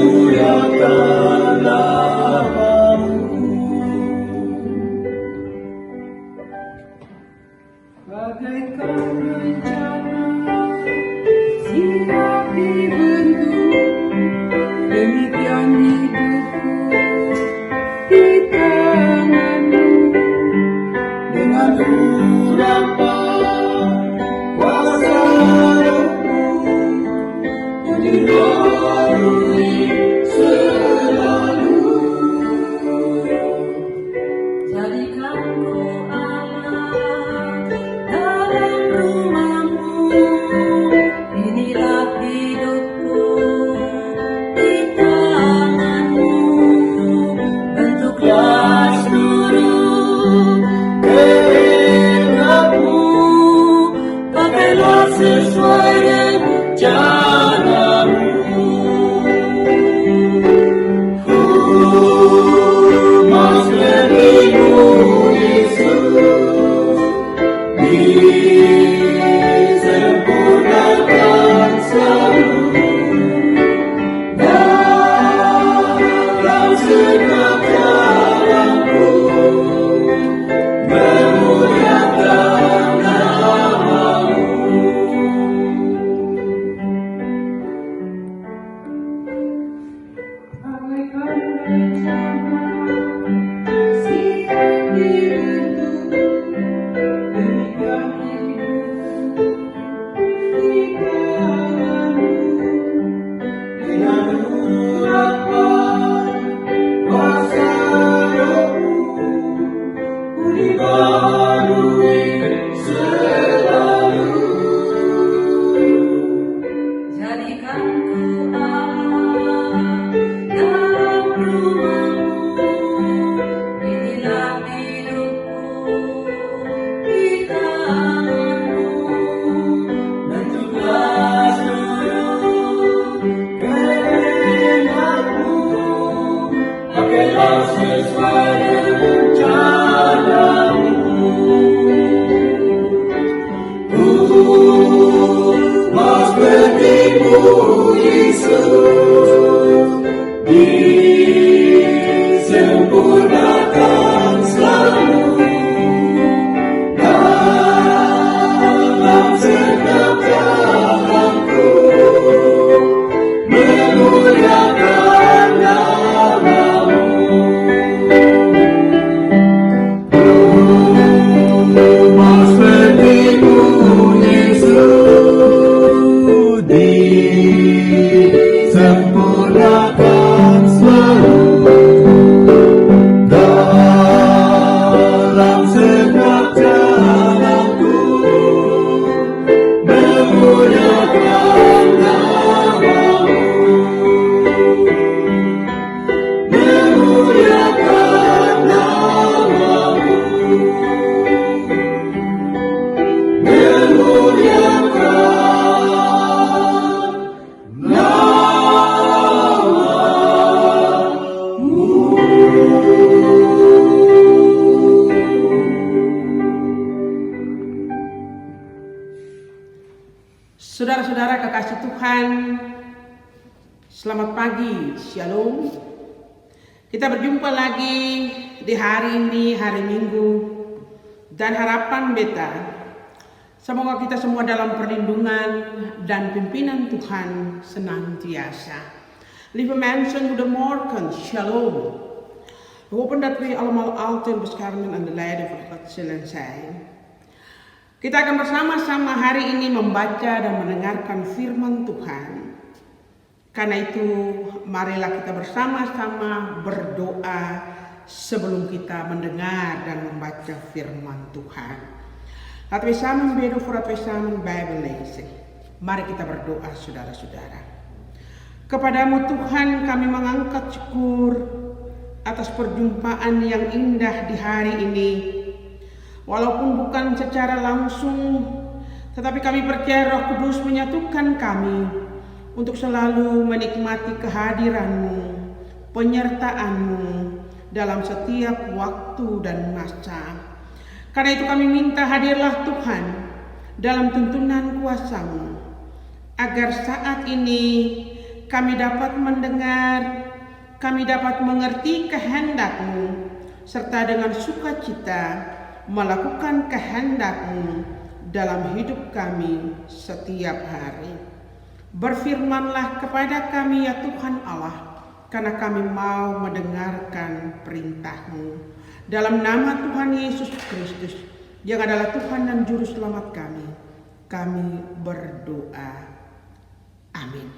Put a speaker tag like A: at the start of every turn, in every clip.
A: memuliakan namamu. Bagaikan rencana siap dibentuk, demikian hidupku di tanganmu. Dengan urapan kuasa rohmu, ku dilalui selalu. Jadikan ku Allah dalam rumahmu, inilah hidupku di tanganmu. Bentuklah seluruh kehendakmu, pakailah sesuai rencanamu. Mas dirimu Yesus, disempurnakan selalu dalam segenap jalanku, memuliakan namamu. Bagaikan rencana siap dibentuk, demikian hidupku di tanganmu. Dengan urapan kuasa rohmu, ku dibaharui selalu. Jadikan ku Allah dalam rumahmu, inilah hidupku di tanganmu. Bentuklah seluruh kehendakmu, pakailah sesuai rencanamu. Mas berimu Yesus, disempurnakan selalu dalam segenap jalanku, memuliakan namamu. Mas berimu Yesus, disempurnakan selalu dalam segenap jalanku, memuliakan namamu, memuliakan namamu, memuliakan
B: Saudara-saudara kekasih Tuhan, selamat pagi, Shalom. Kita berjumpa lagi di hari ini, hari Minggu, dan harapan beta semoga kita semua dalam perlindungan dan pimpinan Tuhan senantiasa. Lieve mensen, goedemorgen, Shalom. We hopen dat we allemaal altijd beschermen en de leiding van God zullen zijn. Kita akan bersama-sama hari ini membaca dan mendengarkan firman Tuhan. Karena itu, marilah kita bersama-sama berdoa sebelum kita mendengar dan membaca firman Tuhan. Laten we samen bidden voordat we samen Bijbel lezen. Mari kita berdoa, saudara-saudara. Kepadamu Tuhan kami mengangkat syukur atas perjumpaan yang indah di hari ini. Walaupun bukan secara langsung, tetapi kami percaya Roh Kudus menyatukan kami untuk selalu menikmati kehadiran-Mu, penyertaan-Mu dalam setiap waktu dan masa. Karena itu kami minta hadirlah Tuhan dalam tuntunan kuasa-Mu, agar saat ini kami dapat mendengar, kami dapat mengerti kehendak-Mu, serta dengan sukacita melakukan kehendak-Mu dalam hidup kami setiap hari. Berfirmanlah kepada kami ya Tuhan Allah, karena kami mau mendengarkan perintah-Mu. Dalam nama Tuhan Yesus Kristus, yang adalah Tuhan dan Juru Selamat kami berdoa. Amin.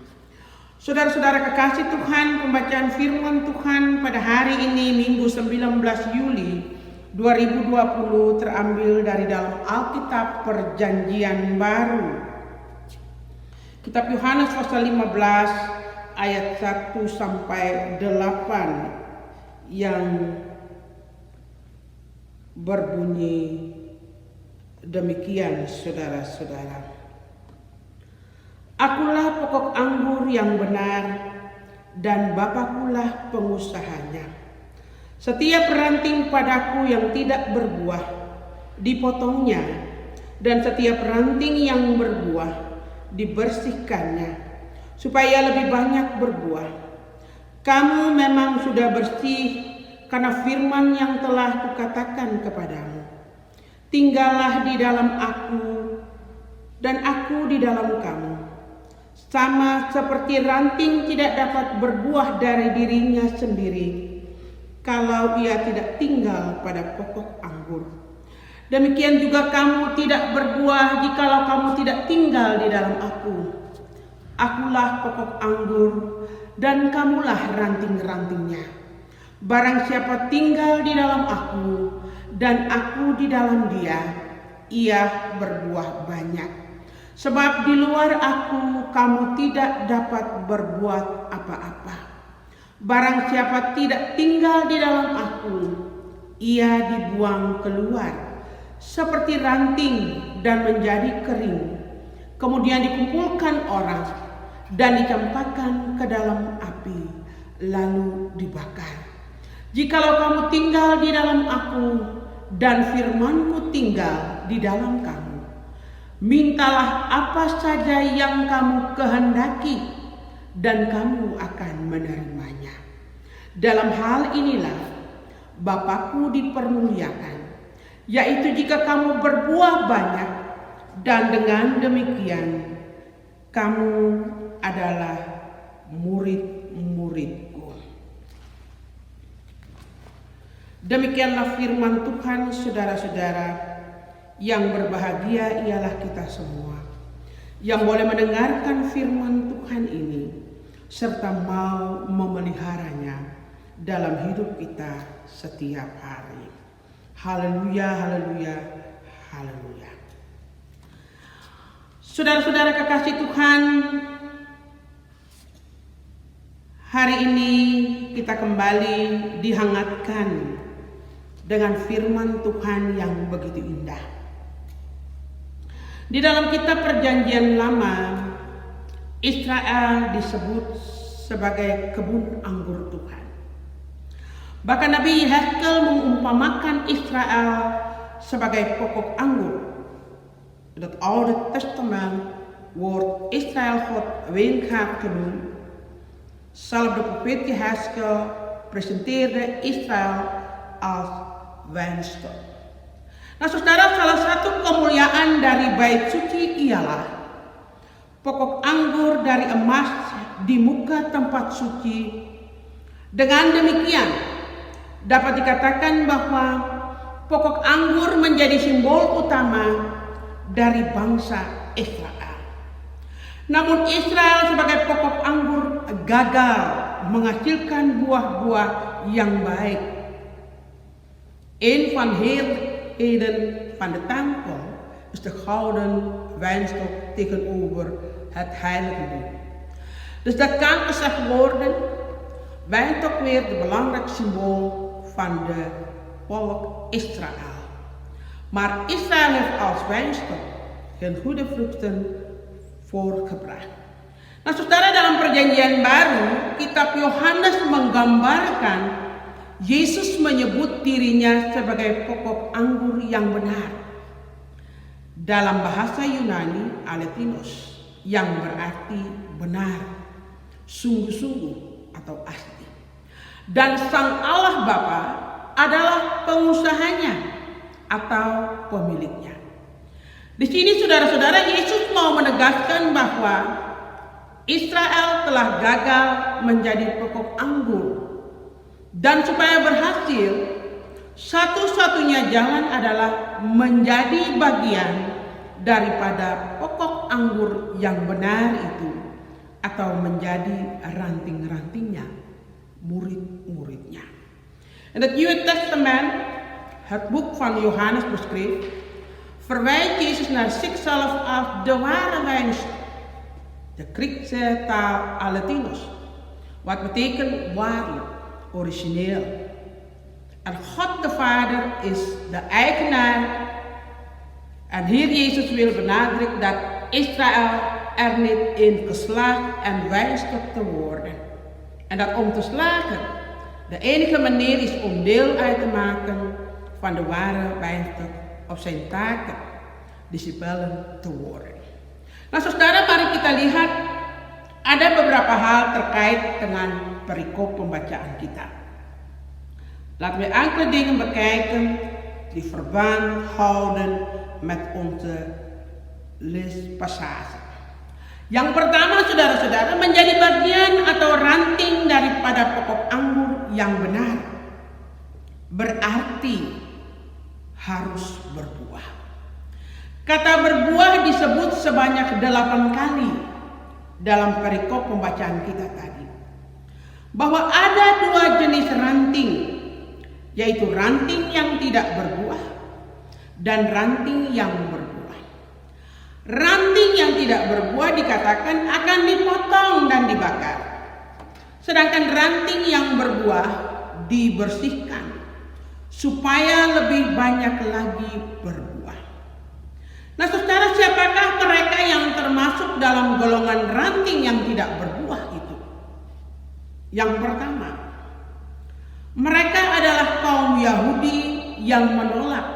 B: Saudara-saudara kekasih Tuhan, pembacaan firman Tuhan pada hari ini Minggu 19 Juli 2020 terambil dari dalam Alkitab Perjanjian Baru. Kitab Yohanes pasal 15 ayat 1 sampai 8 yang berbunyi demikian, saudara-saudara. Akulah pokok anggur yang benar, dan Bapakulah pengusahanya. Setiap ranting padaku yang tidak berbuah, dipotongnya, dan setiap ranting yang berbuah, dibersihkannya, supaya lebih banyak berbuah. Kamu memang sudah bersih karena firman yang telah kukatakan kepadamu. Tinggallah di dalam aku, dan aku di dalam kamu. Sama seperti ranting tidak dapat berbuah dari dirinya sendiri, kalau ia tidak tinggal pada pokok anggur. Demikian juga kamu tidak berbuah jikalau kamu tidak tinggal di dalam aku. Akulah pokok anggur, dan kamulah ranting-rantingnya. Barang siapa tinggal di dalam aku dan aku di dalam dia, ia berbuah banyak. Sebab di luar aku kamu tidak dapat berbuat apa-apa. Barang siapa tidak tinggal di dalam aku, ia dibuang keluar seperti ranting dan menjadi kering. Kemudian dikumpulkan orang dan dicampakkan ke dalam api, lalu dibakar. Jikalau kamu tinggal di dalam aku dan firmanku tinggal di dalam kamu, mintalah apa saja yang kamu kehendaki dan kamu akan menerimanya. Dalam hal inilah Bapakku dipermuliakan, yaitu jika kamu berbuah banyak, dan dengan demikian kamu adalah murid-muridku. Demikianlah firman Tuhan, saudara-saudara. Yang berbahagia ialah kita semua yang boleh mendengarkan firman Tuhan ini serta mau memeliharanya dalam hidup kita setiap hari. Haleluya, haleluya, haleluya. Saudara-saudara kekasih Tuhan, hari ini kita kembali dihangatkan dengan firman Tuhan yang begitu indah. Di dalam kitab Perjanjian Lama, Israel disebut sebagai kebun anggur Tuhan. Bahkan Nabi Yehezkel mengumpamakan Israel sebagai pokok anggur. Dat Oude Testament wordt Israël God wijngaard genoemd. Zelfs de profeet Yehezkel presenteerde Israel als wijnstok. Nah saudara, salah satu kemuliaan dari bait suci ialah pokok anggur dari emas di muka tempat suci. Dengan demikian dapat dikatakan bahwa pokok anggur menjadi simbol utama dari bangsa Israel. Namun Israel sebagai pokok anggur gagal menghasilkan buah-buah yang baik. Een van heerlijkheden van de tempel is de gouden wijnstok tegenover het heiligdom. Dus dat kan gezegd worden, wijnstok weer de belangrijk symbool van de volk Israël. Maar Israël heeft als wijnstok geen goede vruchten voortgebracht. Nah saudara, dalam perjanjian baru, kitab Yohanes menggambarkan Yesus menyebut dirinya sebagai pokok anggur yang benar. Dalam bahasa Yunani, aletinos, yang berarti benar, sungguh-sungguh atau asli. Dan Sang Allah Bapa adalah pengusahanya atau pemiliknya. Di sini saudara-saudara, Yesus mau menegaskan bahwa Israel telah gagal menjadi pokok anggur. Dan supaya berhasil, satu-satunya jalan adalah menjadi bagian daripada pokok anggur yang benar itu, atau menjadi ranting-rantingnya, murid-muridnya. In het Nieuwe Testament, het boek van Johannes beschreef, verwijst Jezus naar zichzelf als de ware wijnstok. De Griekse taal aletinos, wat betekent waarlijk, origineel. En God de Vader is de eigenaar. En hier Jezus wil benadrukken dat Israël er niet in geslaagd en wijnstok te worden. En dat om te slagen de enige manier is om deel uit te maken van de ware wijnstok op zijn taken, discipelen te worden. Nah saudara, mari kita lihat ada beberapa hal terkait dengan perikop pembacaan kita. Laten we enkele dingen bekijken die verband houden met onze leespassage. Yang pertama saudara-saudara, menjadi bagian atau ranting daripada pokok anggur yang benar berarti harus berbuah. Kata berbuah disebut sebanyak 8 kali dalam perikop pembacaan kita tadi. Bahwa ada 2 jenis ranting, yaitu ranting yang tidak berbuah dan ranting yang berbuah. Ranting yang tidak berbuah dikatakan akan dipotong dan dibakar. Sedangkan ranting yang berbuah dibersihkan supaya lebih banyak lagi berbuah. Nah saudara, siapakah mereka yang termasuk dalam golongan ranting yang tidak berbuah itu? Yang pertama, mereka adalah kaum Yahudi yang menolak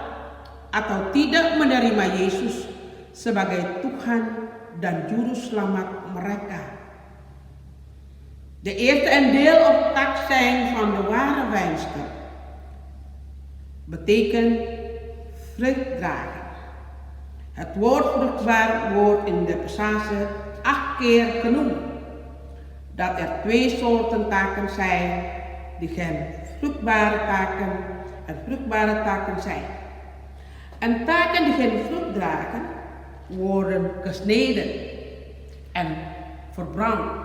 B: atau tidak menerima Yesus sebagai Tuhan dan Juru Selamat mereka. De eerste en deel of tak zijn van de ware wijnstok betekent vrucht dragen. Het woord vruchtbaar wordt in de passage 8 keer genoemd. Dat er 2 soorten taken zijn die geen vruchtbare taken en vruchtbare taken zijn. En taken die geen vrucht dragen worden gesneden en verbrand.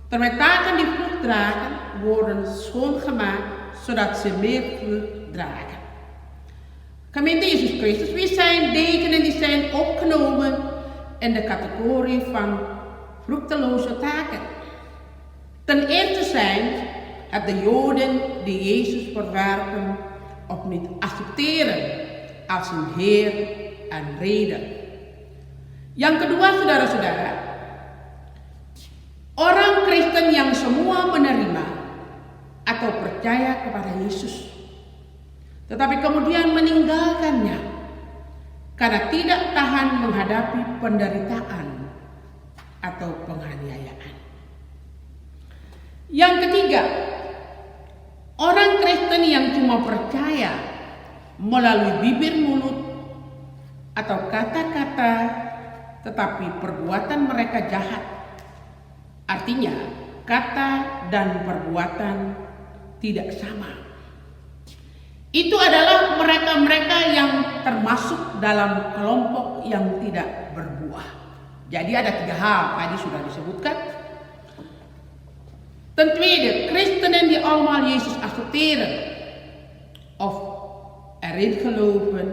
B: Terwijl taken die vrucht dragen worden schoongemaakt zodat ze meer vrucht dragen. Gemeente Jezus Christus, wie zijn dekenen die zijn opgenomen in de categorie van vruchteloze taken? Ten eerste zijn het de Joden die Jezus verwerpen of niet accepteren als hun Heer en Redder. Yang kedua saudara-saudara, orang Kristen yang semua menerima atau percaya kepada Yesus, tetapi kemudian meninggalkannya karena tidak tahan menghadapi penderitaan atau penganiayaan. Yang ketiga, orang Kristen yang cuma percaya melalui bibir mulut atau kata-kata, tetapi perbuatan mereka jahat. Artinya, kata dan perbuatan tidak sama. Itu adalah mereka-mereka yang termasuk dalam kelompok yang tidak berbuah. Jadi ada 3 hal tadi sudah disebutkan. Ten tweede, christenen die allemaal Jezus accepteren of erin geloven,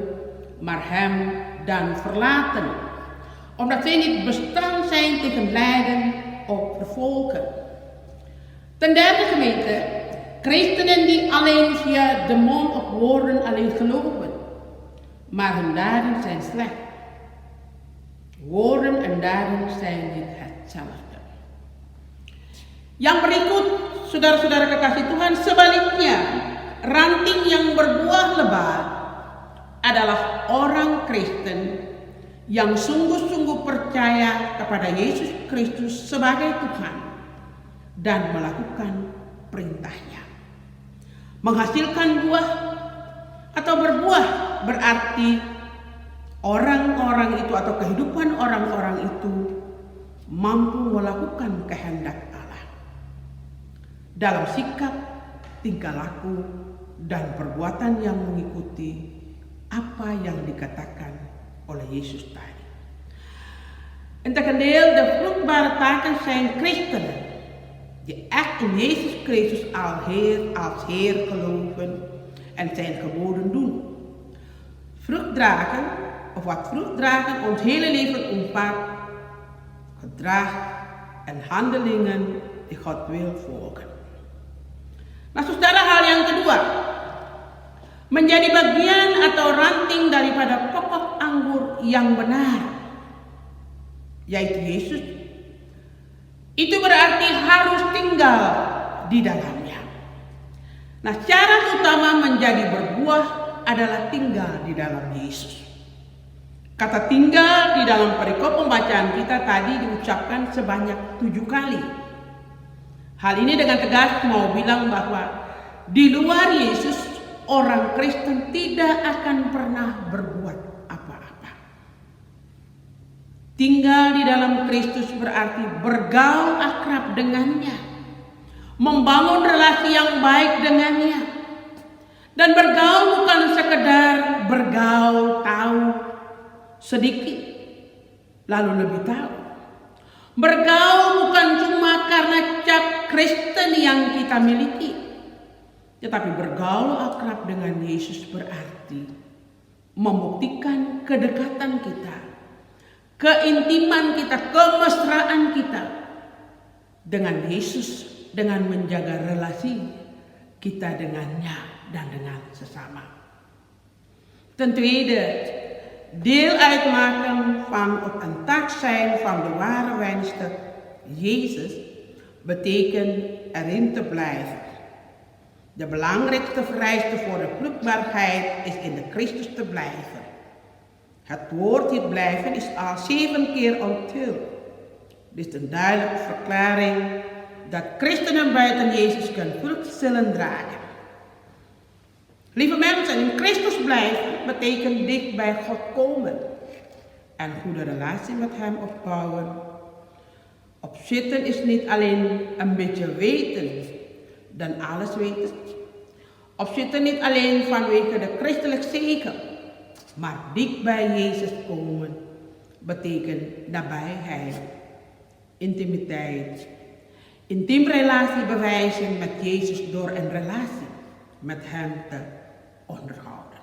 B: maar hem dan verlaten, omdat zij niet bestand zijn tegen lijden of vervolgen. Ten derde gemeente, christenen die alleen via de mond of woorden alleen geloven, maar hun daden zijn slecht. Woorden en daden zijn niet hetzelfde. Yang berikut, saudara-saudara kekasih Tuhan, sebaliknya, ranting yang berbuah lebat adalah orang Kristen yang sungguh-sungguh percaya kepada Yesus Kristus sebagai Tuhan dan melakukan perintahnya. Menghasilkan buah atau berbuah berarti orang-orang itu atau kehidupan orang-orang itu mampu melakukan kehendak Allah dalam sikap, tingkah laku, dan perbuatan yang mengikuti apa yang dikatakan oleh Yesus tadi. Integendeel, de vruchtbare taken zijn christenen die echt in Jezus Christus als Heer geloven en zijn geboden doen. Vrucht dragen, of wat vrucht dragen, ons hele leven omvat gedrag en handelingen die God wil volgen. Nah, saudara, hal yang kedua, menjadi bagian atau ranting daripada pokok anggur yang benar, yaitu Yesus, itu berarti harus tinggal di dalamnya. Nah, syarat utama menjadi berbuah adalah tinggal di dalam Yesus. Kata tinggal di dalam perikop pembacaan kita tadi diucapkan sebanyak 7 kali. Hal ini dengan tegas mau bilang bahwa di luar Yesus, orang Kristen tidak akan pernah berbuat apa-apa. Tinggal di dalam Kristus berarti bergaul akrab dengannya, membangun relasi yang baik dengannya. Dan bergaul bukan sekedar bergaul tahu sedikit lalu lebih tahu. Bergaul bukan cuma karena cap Kristen yang kita miliki, tetapi bergaul akrab dengan Yesus berarti membuktikan kedekatan kita, keintiman kita, kemesraan kita dengan Yesus, dengan menjaga relasi kita dengannya dan dengan sesama. Ten tweede, deel uitmaken van op een tak zijn van de ware wijnstok Jezus betekent erin te blijven. De belangrijkste vereiste voor de vruchtbaarheid is in de Christus te blijven. Het woord hier blijven is al 7 keer onthuld. Dit is een duidelijke verklaring dat christenen buiten Jezus geen vrucht zullen dragen. Lieve mensen, in Christus blijven betekent dicht bij God komen en goede relatie met Hem opbouwen. Opzitten is niet alleen een beetje weten, dan alles weten. Opzitten niet alleen vanwege de christelijke zegen, maar dicht bij Jezus komen betekent nabijheid, intimiteit, intiem relatie bewijzen met Jezus door een relatie met Hem te onderhouden.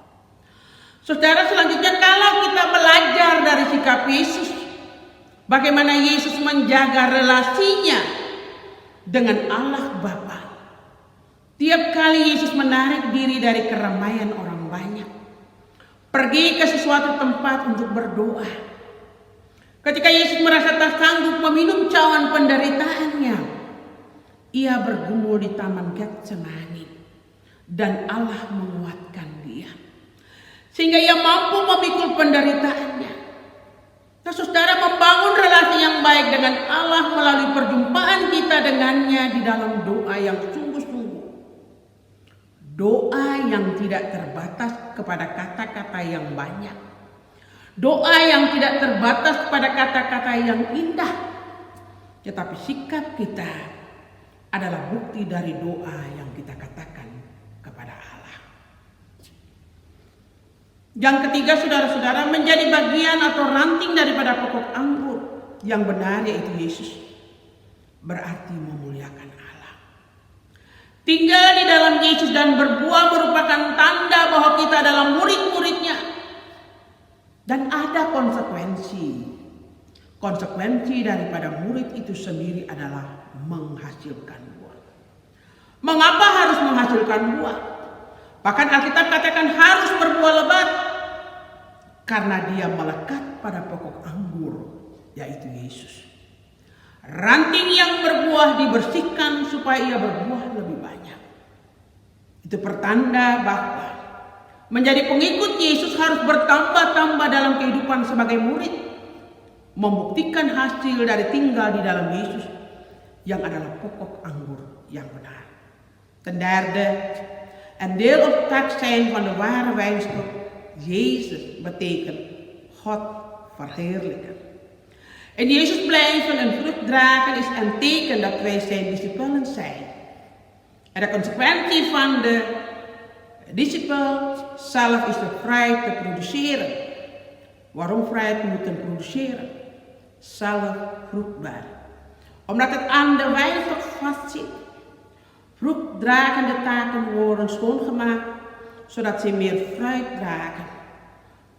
B: Saudara, selanjutnya kalau kita belajar dari sikap Yesus, bagaimana Yesus menjaga relasinya dengan Allah Bapa. Tiap kali Yesus menarik diri dari keramaian orang banyak, pergi ke sesuatu tempat untuk berdoa. Ketika Yesus merasa tak sanggup meminum cawan penderitaannya, ia bergumul di taman Getsemani dan Allah menguatkan dia, sehingga ia mampu memikul penderitaannya. Nah, saudara, membangun relasi yang baik dengan Allah melalui perjumpaan kita dengannya di dalam doa yang sungguh-sungguh. Doa yang tidak terbatas kepada kata-kata yang banyak. Doa yang tidak terbatas pada kata-kata yang indah. Tetapi sikap kita adalah bukti dari doa yang kita katakan kepada Allah. Yang ketiga, saudara-saudara, menjadi bagian atau ranting daripada pokok anggur yang benar, yaitu Yesus, berarti memuliakan Allah. Tinggal di dalam Yesus dan berbuah merupakan tanda bahwa kita adalah murid-muridnya. Dan ada konsekuensi. Konsekuensi daripada murid itu sendiri adalah menghasilkan buah. Mengapa harus menghasilkan buah? Bahkan Alkitab katakan harus berbuah lebat, karena dia melekat pada pokok anggur, yaitu Yesus. Ranting yang berbuah dibersihkan supaya ia berbuah lebih banyak. Itu pertanda bahwa Menjadi pengikut Yesus harus bertambah-tambah dalam kehidupan sebagai murid. Membuktikan hasil dari tinggal di dalam Yesus yang adalah pokok anggur yang benar. Ten derde, een deel of tekst zijn van de ware wijnstok. Jezus betekent God verheerlijken. In Jezus blijven en vrucht dragen is een teken dat wij zijn discipelen zijn. En de consequentie van de discipel zelf is de vrijheid te produceren. Waarom vrijheid moeten produceren? Zelf vruchtbaar. Omdat het aan de wijnstok vastzit. Vruchtdragende taken worden schoongemaakt, zodat ze meer fruit dragen.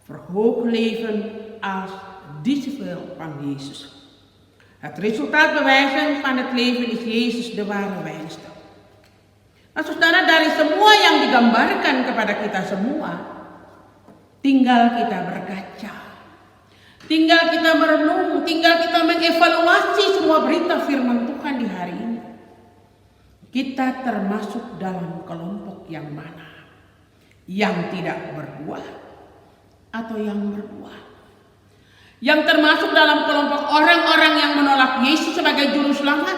B: Verhoogd leven als discipel van Yesus. Het resultaat bewijzen van het leven is Yesus de ware wijnstok. Nah, saudara, dari semua yang digambarkan kepada kita semua, tinggal kita berkaca, tinggal kita merenung, tinggal kita mengevaluasi semua berita firman Tuhan di hari ini. Kita termasuk dalam kelompok yang mana? Yang tidak berbuah atau yang berbuah? Yang termasuk dalam kelompok orang-orang yang menolak Yesus sebagai juru selamat?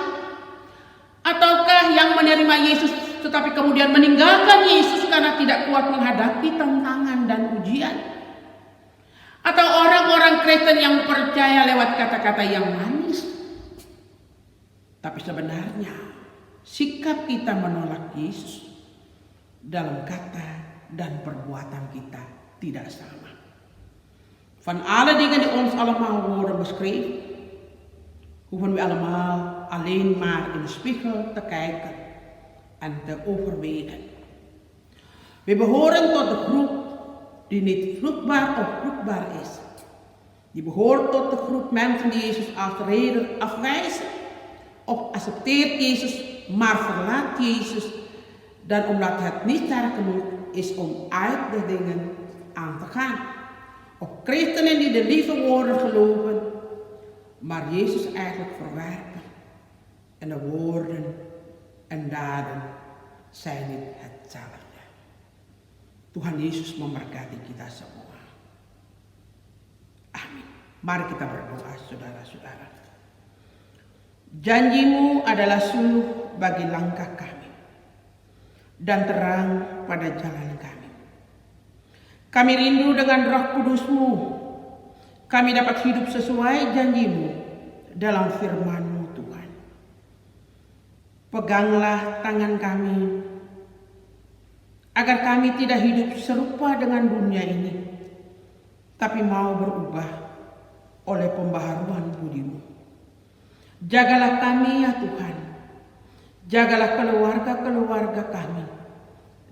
B: Ataukah yang menerima Yesus tetapi kemudian meninggalkan Yesus karena tidak kuat menghadapi tantangan dan ujian? Atau orang-orang Kristen yang percaya lewat kata-kata yang manis? Tapi sebenarnya sikap kita menolak Yesus dalam kata dan perbuatan kita tidak sama. Van alle dingen die ons allemaal worden beschreven, hoeven we allemaal alleen maar in de spiegel te kijken en te overwegen. We behoren tot de groep die niet vruchtbaar of vruchtbaar is. Die behoort tot de groep mensen die Jezus als redder afwijzen of accepteert Jezus, maar verlaat Jezus dan omdat het niet sterk genoeg is om uit de dingen aan te gaan. Of christenen die de lieve woorden geloven, maar Jezus eigenlijk verwerpen. En de woorden en daden zijn niet hetzelfde. Tuhan Yesus memberkati kita semua. Amin. Mari kita berdoa, saudara-saudara. Janjimu adalah suluh bagi langkah kami dan terang pada jalan kami. Kami rindu dengan Roh Kudus-Mu. Kami dapat hidup sesuai janjimu dalam firman-Mu, Tuhan. Peganglah tangan kami agar kami tidak hidup serupa dengan dunia ini, tapi mau berubah oleh pembaharuan budi-Mu. Jagalah kami ya Tuhan. Jagalah keluarga-keluarga kami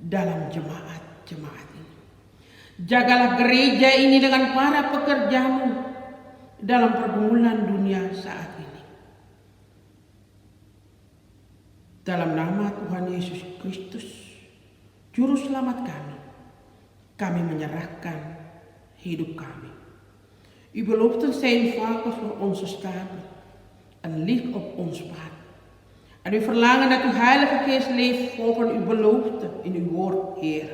B: dalam jemaat-jemaat ini. Jagalah gereja ini dengan para pekerja-Mu dalam pergumulan dunia saat ini. Dalam nama Tuhan Yesus Kristus, Juru Selamat kami menyerahkan hidup kami. Uw beloften zijn vaker voor onze staten en licht op ons pad. En u verlangen dat uw Heilige Geest leeft volgens uw belofte in uw woord, Heer.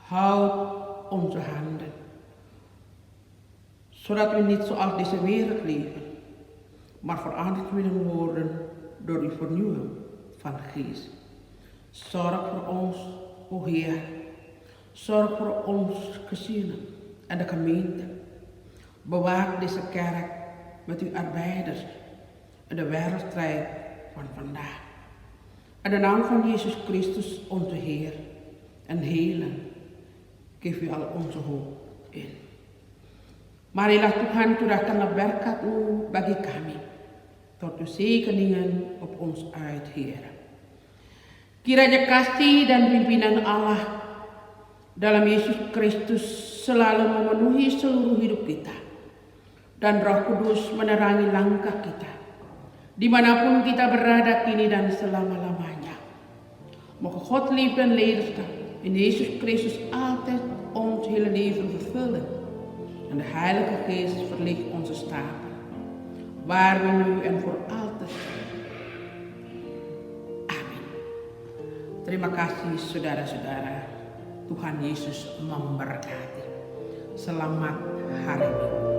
B: Houd onze handen, zodat we niet zoals deze wereld leven, maar veranderd willen worden door uw vernieuwing van geest. Zorg voor ons, o Heer. Zorg voor ons gezinnen en de gemeente. Bewaak deze kerk met uw arbeiders en de wereldstrijd van vandaag. In de naam van Jezus Christus, onze Heer en Heler, geef u al onze hoop in. Marilah Tuhan curahkanlah berkat-Mu bagi kami, tot uw zegeningen op ons uit, Heer. Kiranya kasih dan pimpinan Allah dalam Yesus Kristus selalu memenuhi seluruh hidup kita. Dan Roh Kudus menerangi langkah kita, dimanapun kita berada kini dan selama-lamanya. Mogen God liefde en leiderschap in Jezus Christus altijd ons hele leven vervullen. En de Heilige Geest verlicht onze stapen, waar we nu en voor altijd zijn. Amin. Terima kasih saudara-saudara. Tuhan Yesus memberkati. Selamat hari Minggu.